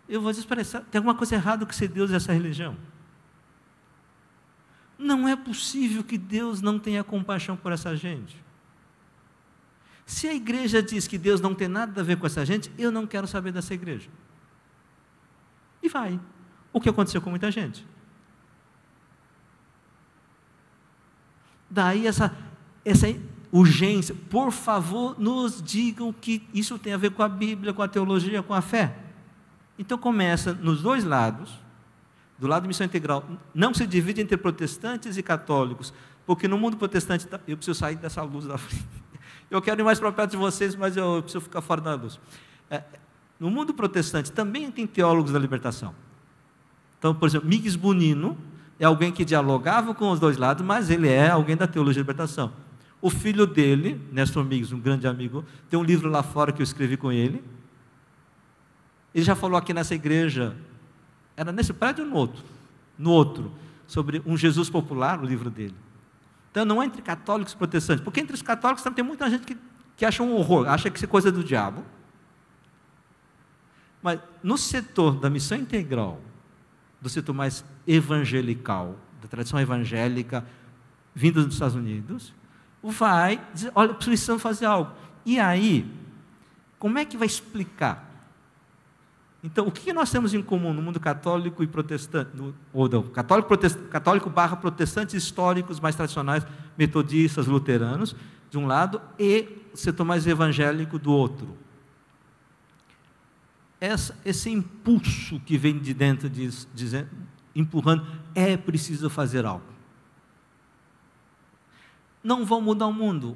eu vou dizer, tem alguma coisa errada com ser Deus e essa religião. Não é possível que Deus não tenha compaixão por essa gente. Se a igreja diz que Deus não tem nada a ver com essa gente, eu não quero saber dessa igreja. E vai. O que aconteceu com muita gente. Daí essa urgência, por favor, nos digam que isso tem a ver com a Bíblia, com a teologia, com a fé. Então começa nos dois lados. Do lado da Missão Integral, não se divide entre protestantes e católicos, porque no mundo protestante, eu preciso sair dessa luz da frente. Eu quero ir mais para perto de vocês, mas eu preciso ficar fora da luz. No mundo protestante também tem teólogos da libertação. Então, por exemplo, Miguel Bonino é alguém que dialogava com os dois lados, mas ele é alguém da teologia da libertação. O filho dele, Néstor Miguel, um grande amigo, tem um livro lá fora que eu escrevi com ele. Ele já falou aqui nessa igreja, era nesse prédio ou no outro? No outro, sobre um Jesus popular, o livro dele. Então, não é entre católicos e protestantes, porque entre os católicos também tem muita gente que acha um horror, acha que isso é coisa do diabo. Mas no setor da Missão Integral, do setor mais evangelical, da tradição evangélica, vinda dos Estados Unidos, vai dizer, olha, precisamos fazer algo. E aí, como é que vai explicar? Então, o que nós temos em comum no mundo católico e protestante, ou não, católico barra protestantes históricos mais tradicionais, metodistas, luteranos, de um lado, e o setor mais evangélico do outro? Esse impulso que vem de dentro, dizendo, empurrando, é preciso fazer algo. Não vão mudar o mundo.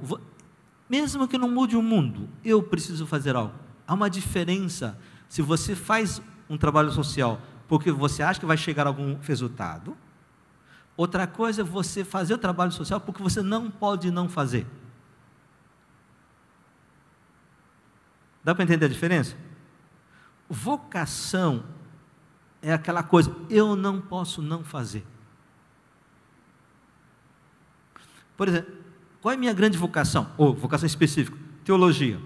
Mesmo que não mude o mundo, eu preciso fazer algo. Há uma diferença. Se você faz um trabalho social porque você acha que vai chegar a algum resultado, outra coisa é você fazer o trabalho social porque você não pode não fazer. Dá para entender a diferença? Vocação é aquela coisa, eu não posso não fazer. Por exemplo, qual é a minha grande vocação? Ou vocação específica? Teologia.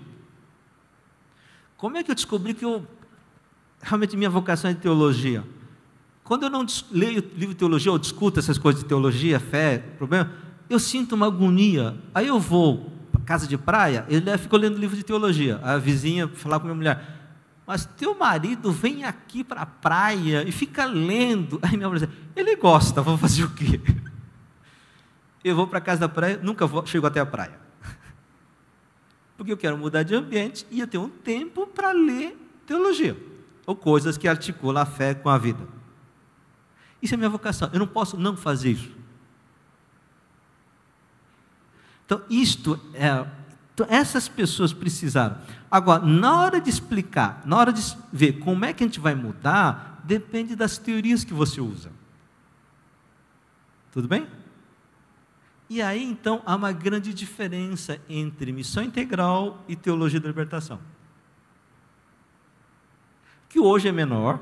Como é que eu descobri que realmente minha vocação é teologia? Quando eu não leio livro de teologia, ou discuto essas coisas de teologia, fé, problema, eu sinto uma agonia. Aí eu vou para casa de praia, ele fica lendo livro de teologia. A vizinha falar com a minha mulher, mas teu marido vem aqui para a praia e fica lendo. Aí minha mulher diz, ele gosta, vou fazer o quê? Eu vou para a casa da praia, nunca chego até a praia. Porque eu quero mudar de ambiente e eu tenho um tempo para ler teologia, ou coisas que articulam a fé com a vida. Isso é minha vocação, eu não posso não fazer isso. Então, essas pessoas precisaram. Agora, na hora de explicar, na hora de ver como é que a gente vai mudar, depende das teorias que você usa. Tudo bem? E aí, então, há uma grande diferença entre missão integral e teologia da libertação. Que hoje é menor,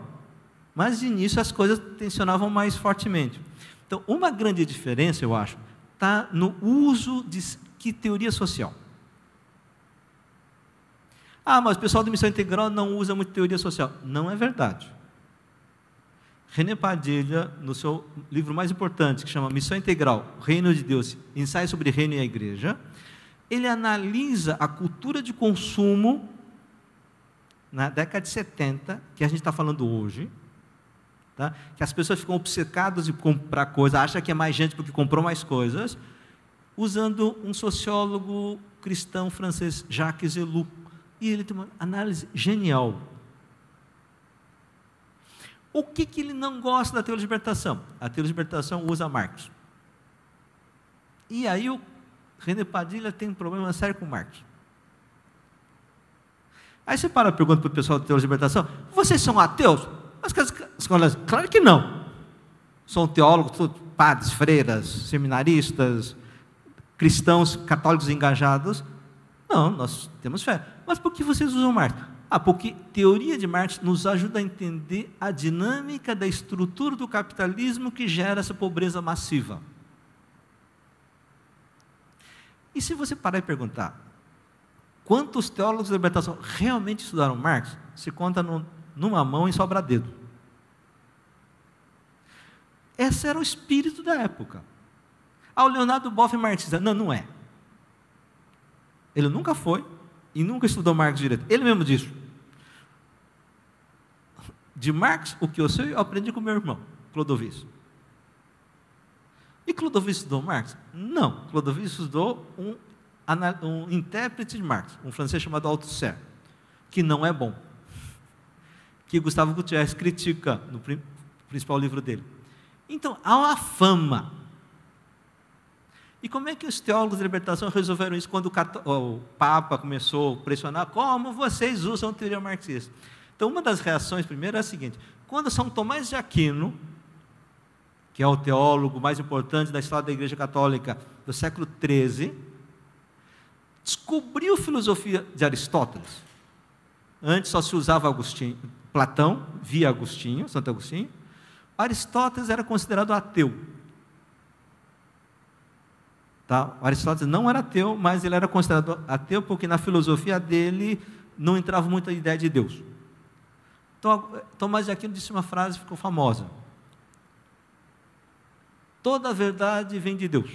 mas de início as coisas tensionavam mais fortemente. Então, uma grande diferença, eu acho, está no uso de que teoria social. Mas o pessoal da missão integral não usa muito teoria social. Não é verdade. René Padilha, no seu livro mais importante, que chama Missão Integral, Reino de Deus, Ensaio sobre Reino e a Igreja, ele analisa a cultura de consumo na década de 70, que a gente está falando hoje, tá? Que as pessoas ficam obcecadas de comprar coisas, acham que é mais gente porque comprou mais coisas, usando um sociólogo cristão francês, Jacques Ellul. E ele tem uma análise genial. O que ele não gosta da teologia de libertação? A teologia de libertação usa Marx. E aí o René Padilha tem um problema sério com Marx. Aí você para e pergunta para o pessoal da teologia de libertação: vocês são ateus? Claro que não. São teólogos, padres, freiras, seminaristas, cristãos, católicos engajados. Não, nós temos fé. Mas por que vocês usam Marx? Porque teoria de Marx nos ajuda a entender a dinâmica da estrutura do capitalismo que gera essa pobreza massiva. E se você parar e perguntar, quantos teólogos da libertação realmente estudaram Marx? Se conta numa mão e sobra dedo. Esse era o espírito da época. O Leonardo Boff é marxista. Não, não é. Ele nunca foi e nunca estudou Marx direito. Ele mesmo disse: de Marx, o que eu sei, eu aprendi com meu irmão, Clodovis. E Clodovis estudou Marx? Não. Clodovis estudou um intérprete de Marx, um francês chamado Althusser, que não é bom, que Gustavo Gutierrez critica no principal livro dele. Então, há uma fama. E como é que os teólogos da libertação resolveram isso quando o Papa começou a pressionar? Como vocês usam teoria marxista? Então, uma das reações, primeiro, é a seguinte: quando São Tomás de Aquino, que é o teólogo mais importante da história da Igreja Católica do século XIII, descobriu a filosofia de Aristóteles. Antes só se usava Platão, via Agostinho, Santo Agostinho. Aristóteles era considerado ateu. Tá? Aristóteles não era ateu, mas ele era considerado ateu porque na filosofia dele não entrava muita ideia de Deus. Então, Tomás de Aquino disse uma frase que ficou famosa: toda verdade vem de Deus.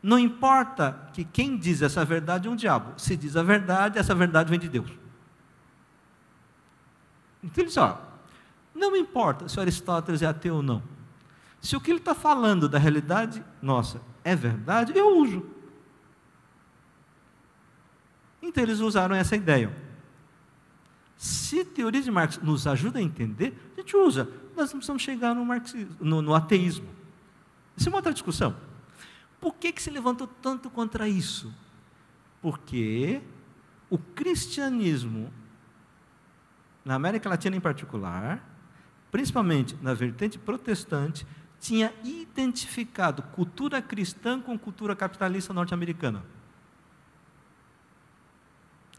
Não importa que quem diz essa verdade é um diabo. Se diz a verdade, essa verdade vem de Deus. Então ele diz: não importa se Aristóteles é ateu ou não. Se o que ele está falando da realidade nossa é verdade, eu uso. Então eles usaram essa ideia. Se a teoria de Marx nos ajuda a entender, a gente usa. Nós não precisamos chegar no marxismo, no ateísmo. Isso é uma outra discussão. Por que se levantou tanto contra isso? Porque o cristianismo, na América Latina em particular, principalmente na vertente protestante, tinha identificado cultura cristã com cultura capitalista norte-americana.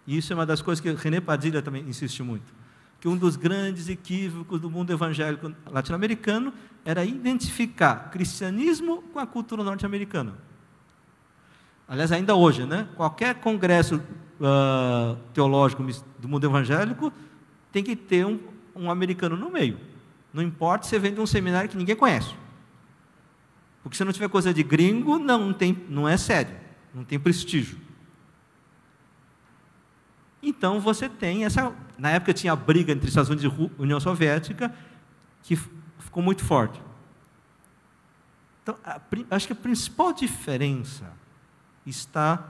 E isso é uma das coisas que René Padilha também insiste muito, que um dos grandes equívocos do mundo evangélico latino-americano era identificar cristianismo com a cultura norte-americana. Aliás, ainda hoje, né? Qualquer congresso teológico do mundo evangélico tem que ter um americano no meio. Não importa se você vem de um seminário que ninguém conhece. Porque se não tiver coisa de gringo, não é sério, não tem prestígio. Então você tem essa. Na época tinha a briga entre Estados Unidos e União Soviética, que ficou muito forte. Então, acho que a principal diferença está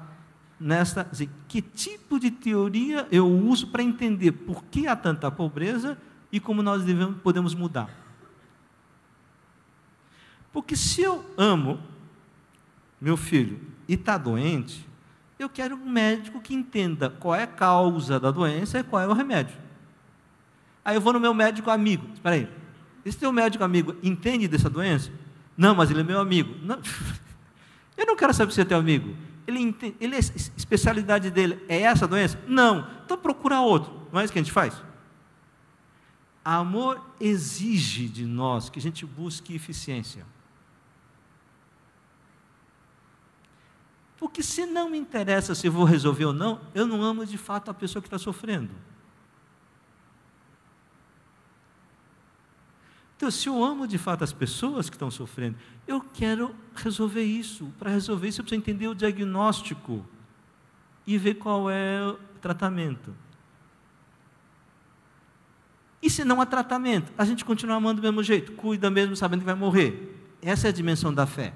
nessa, assim, que tipo de teoria eu uso para entender por que há tanta pobreza e como nós podemos mudar. Porque se eu amo meu filho e está doente, eu quero um médico que entenda qual é a causa da doença e qual é o remédio. Aí eu vou no meu médico amigo. Espera aí, esse teu médico amigo entende dessa doença? Não, mas ele é meu amigo. Não. Eu não quero saber se é teu amigo. A especialidade dele é essa doença? Não. Então procura outro. Não é isso que a gente faz? Amor exige de nós que a gente busque eficiência. Porque se não me interessa se eu vou resolver ou não, eu não amo de fato a pessoa que está sofrendo. Então, se eu amo de fato as pessoas que estão sofrendo, eu quero resolver isso. Para resolver isso, eu preciso entender o diagnóstico e ver qual é o tratamento. E se não há tratamento, a gente continua amando do mesmo jeito, cuida mesmo sabendo que vai morrer. Essa é a dimensão da fé.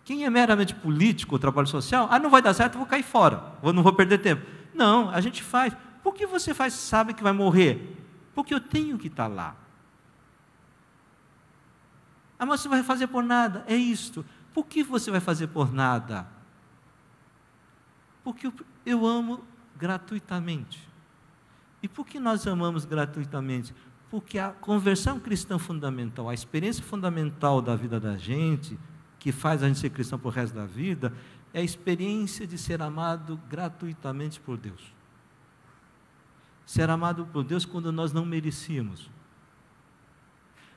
Quem é meramente político ou trabalho social, não vai dar certo, eu vou cair fora, não vou perder tempo. Não, a gente faz. Por que você faz, sabe que vai morrer? Porque eu tenho que estar lá. Mas você vai fazer por nada? É isto. Por que você vai fazer por nada? Porque eu amo gratuitamente. E por que nós amamos gratuitamente? Porque a conversão cristã fundamental, a experiência fundamental da vida da gente, que faz a gente ser cristão por resto da vida, é a experiência de ser amado gratuitamente por Deus. Ser amado por Deus quando nós não merecíamos.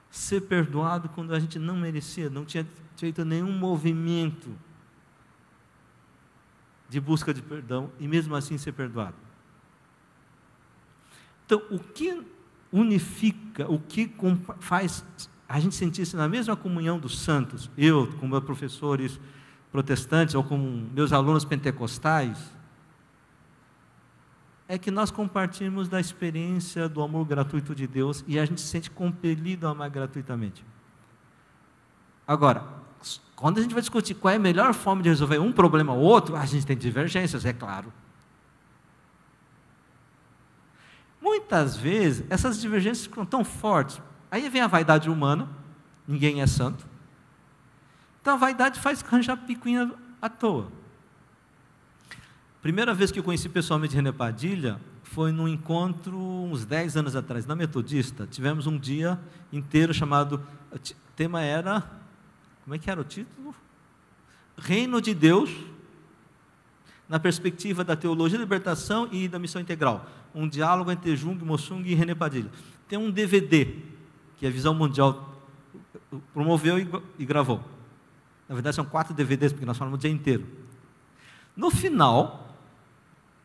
Ser perdoado quando a gente não merecia, não tinha feito nenhum movimento de busca de perdão, e mesmo assim ser perdoado. Então, o que unifica, o que faz a gente sentir-se na mesma comunhão dos santos, eu com meus professores protestantes, ou com meus alunos pentecostais, é que nós compartilhamos da experiência do amor gratuito de Deus, e a gente se sente compelido a amar gratuitamente. Agora, quando a gente vai discutir qual é a melhor forma de resolver um problema ou outro, a gente tem divergências, é claro. Muitas vezes, essas divergências ficam tão fortes, aí vem a vaidade humana, ninguém é santo, então a vaidade faz arranjar picuinha à toa. Primeira vez que eu conheci pessoalmente René Padilha, foi num encontro, uns 10 anos atrás, na Metodista. Tivemos um dia inteiro chamado, o tema era, como é que era o título? Reino de Deus, na perspectiva da teologia da libertação e da missão integral. Um diálogo entre Jung, Mossung e René Padilha. Tem um DVD, que a Visão Mundial promoveu e gravou. Na verdade, são 4 DVDs, porque nós falamos o dia inteiro. No final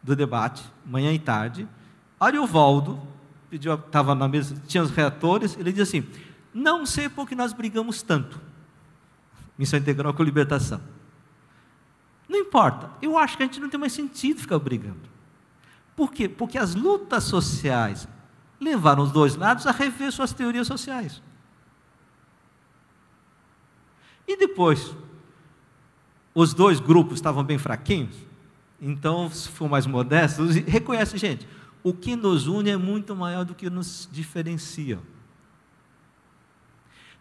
do debate, manhã e tarde, Ariovaldo estava na mesa, tinha os reatores, ele diz assim: não sei por que nós brigamos tanto, missão integral com libertação. Não importa, eu acho que a gente não tem mais sentido ficar brigando. Por quê? Porque as lutas sociais levaram os dois lados a rever suas teorias sociais. E depois, os dois grupos estavam bem fraquinhos, então, se for mais modestos, reconhece, gente, o que nos une é muito maior do que nos diferencia.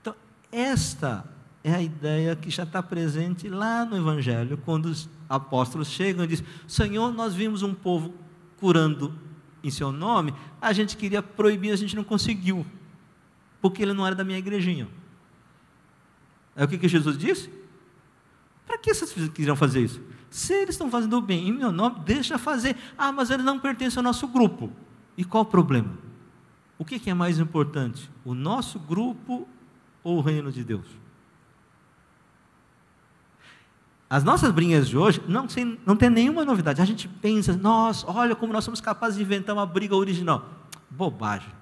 Então, esta é a ideia que já está presente lá no Evangelho, quando os apóstolos chegam e dizem: Senhor, nós vimos um povo curando em seu nome, a gente queria proibir, a gente não conseguiu, porque ele não era da minha igrejinha. Aí o que Jesus disse? Para que vocês queriam fazer isso? Se eles estão fazendo o bem em meu nome, deixa fazer. Mas eles não pertencem ao nosso grupo. E qual o problema? O que é mais importante? O nosso grupo ou o reino de Deus? As nossas brigas de hoje não tem nenhuma novidade. A gente pensa: nossa, olha como nós somos capazes de inventar uma briga original. Bobagem.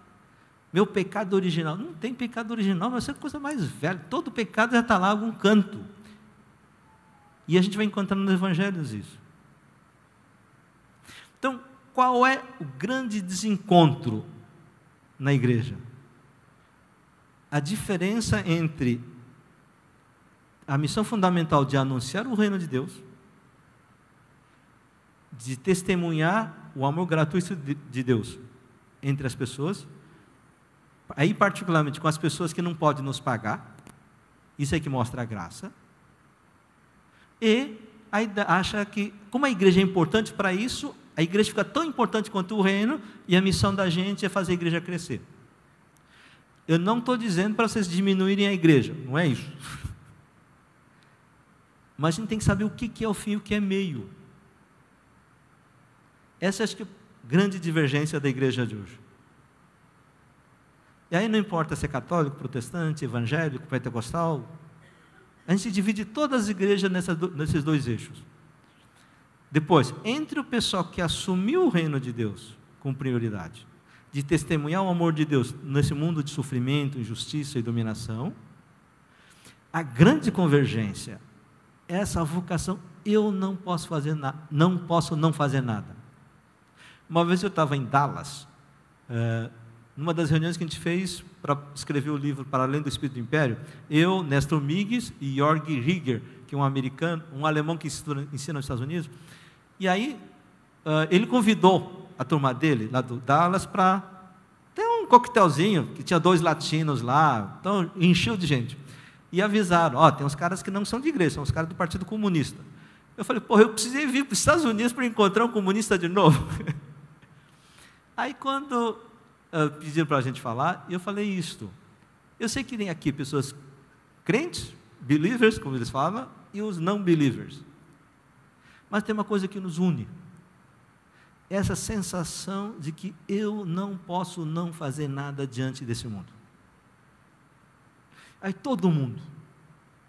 Meu pecado original. Não tem pecado original, mas é coisa mais velha. Todo pecado já está lá em algum canto. E a gente vai encontrando nos evangelhos isso. Então, qual é o grande desencontro na igreja? A diferença entre a missão fundamental de anunciar o reino de Deus, de testemunhar o amor gratuito de Deus entre as pessoas, aí particularmente com as pessoas que não podem nos pagar, isso é que mostra a graça, e acha que, como a igreja é importante para isso, a igreja fica tão importante quanto o reino, e a missão da gente é fazer a igreja crescer. Eu não estou dizendo para vocês diminuírem a igreja, não é isso. Mas a gente tem que saber o que é o fim e o que é meio. Essa acho que é a grande divergência da igreja de hoje. E aí não importa se é católico, protestante, evangélico, pentecostal, a gente divide todas as igrejas nesses dois eixos. Depois, entre o pessoal que assumiu o reino de Deus com prioridade, de testemunhar o amor de Deus nesse mundo de sofrimento, injustiça e dominação. A grande convergência, essa vocação, eu não posso fazer nada, não posso não fazer nada. Uma vez eu estava em Dallas, numa das reuniões que a gente fez para escrever o livro Para Além do Espírito do Império, eu, Nestor Migues e Jörg Rieger, que é um americano, um alemão que ensina nos Estados Unidos, e aí ele convidou a turma dele, lá do Dallas, para ter um coquetelzinho, que tinha 2 latinos lá, então encheu de gente. E avisaram, tem uns caras que não são de igreja, são os caras do Partido Comunista. Eu falei, eu precisei vir para os Estados Unidos para encontrar um comunista de novo. Aí quando pediram para a gente falar, eu falei isto. Eu sei que tem aqui pessoas crentes, believers, como eles falam, e os não believers. Mas tem uma coisa que nos une. Essa sensação de que eu não posso não fazer nada diante desse mundo. Aí todo mundo,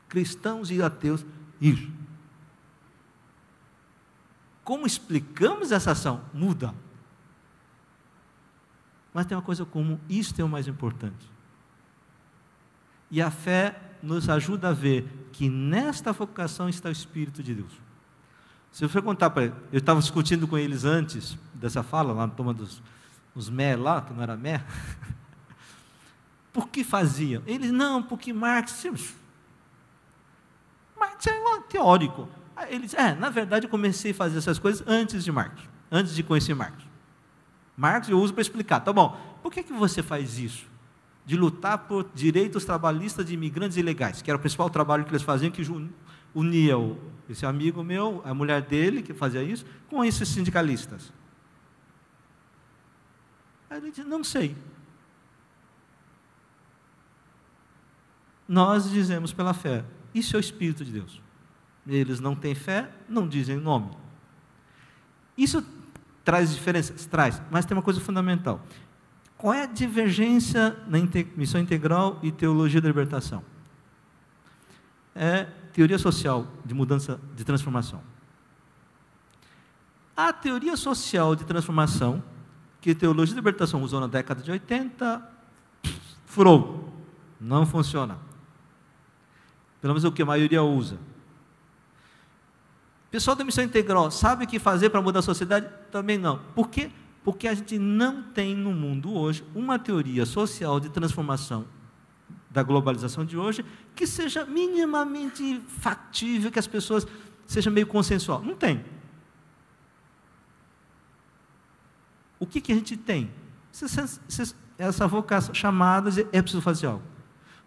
cristãos e ateus, ir. Como explicamos essa ação? Muda. Mas tem uma coisa comum, isto é o mais importante. E a fé nos ajuda a ver que nesta vocação está o Espírito de Deus. Se eu for contar para ele, eu estava discutindo com eles antes dessa fala, lá na toma dos mé lá, que não era mé. Por que faziam? Eles, não, porque Marx é um teórico. Aí eles, na verdade eu comecei a fazer essas coisas antes de Marx, antes de conhecer Marx. Marx eu uso para explicar, tá bom, por que você faz isso? De lutar por direitos trabalhistas de imigrantes ilegais, que era o principal trabalho que eles faziam, que unia esse amigo meu, a mulher dele, que fazia isso, com esses sindicalistas. Aí ele disse, não sei. Nós dizemos pela fé, isso é o Espírito de Deus. Eles não têm fé, não dizem o nome. Isso traz diferenças? Traz, mas tem uma coisa fundamental. Qual é a divergência na missão integral e teologia da libertação? É teoria social de mudança, de transformação. A teoria social de transformação, que a teologia da libertação usou na década de 80, furou, não funciona. Pelo menos é o que a maioria usa. O pessoal da missão integral sabe o que fazer para mudar a sociedade? Também não. Por quê? Porque a gente não tem no mundo hoje uma teoria social de transformação da globalização de hoje que seja minimamente factível, que as pessoas seja meio consensual. Não tem. O que a gente tem? Essa vocação chamada de é preciso fazer algo.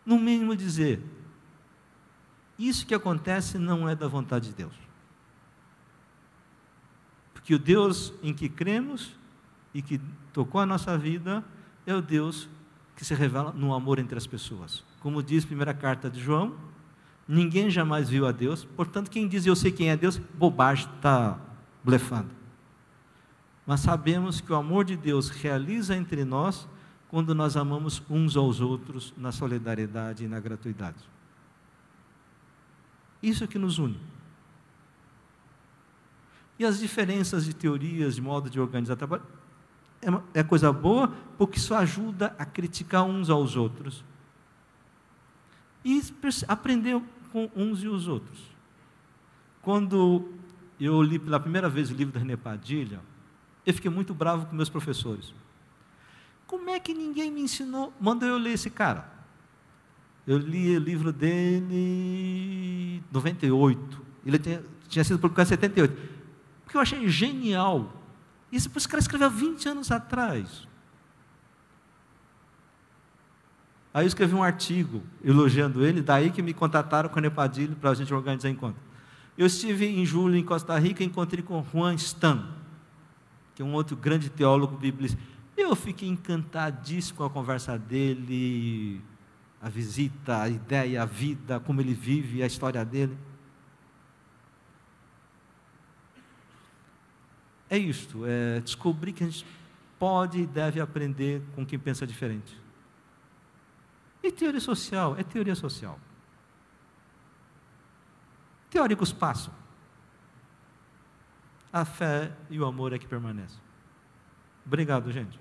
No mínimo dizer, isso que acontece não é da vontade de Deus. Porque o Deus em que cremos e que tocou a nossa vida é o Deus que se revela no amor entre as pessoas. Como diz a primeira carta de João, ninguém jamais viu a Deus, portanto, quem diz eu sei quem é Deus, bobagem, está blefando. Mas sabemos que o amor de Deus realiza entre nós quando nós amamos uns aos outros na solidariedade e na gratuidade. Isso é que nos une. E as diferenças de teorias, de modo de organizar trabalho, é coisa boa, porque isso ajuda a criticar uns aos outros. E aprender com uns e os outros. Quando eu li pela primeira vez o livro da René Padilha, eu fiquei muito bravo com meus professores. Como é que ninguém me ensinou? Mandou eu ler esse cara. Eu li o livro dele em 98. Ele tinha sido publicado em 78. Porque eu achei genial. Isso esse cara escreveu há 20 anos atrás. Aí eu escrevi um artigo elogiando ele, daí que me contataram com a René Padilha para a gente organizar encontro. Eu estive em julho em Costa Rica e encontrei com Juan Stan, que é um outro grande teólogo biblista. Eu fiquei encantadíssimo com a conversa dele, a visita, a ideia, a vida, como ele vive, a história dele. É isto, é descobrir que a gente pode e deve aprender com quem pensa diferente. E teoria social? É teoria social. Teóricos passam. A fé e o amor é que permanecem. Obrigado, gente.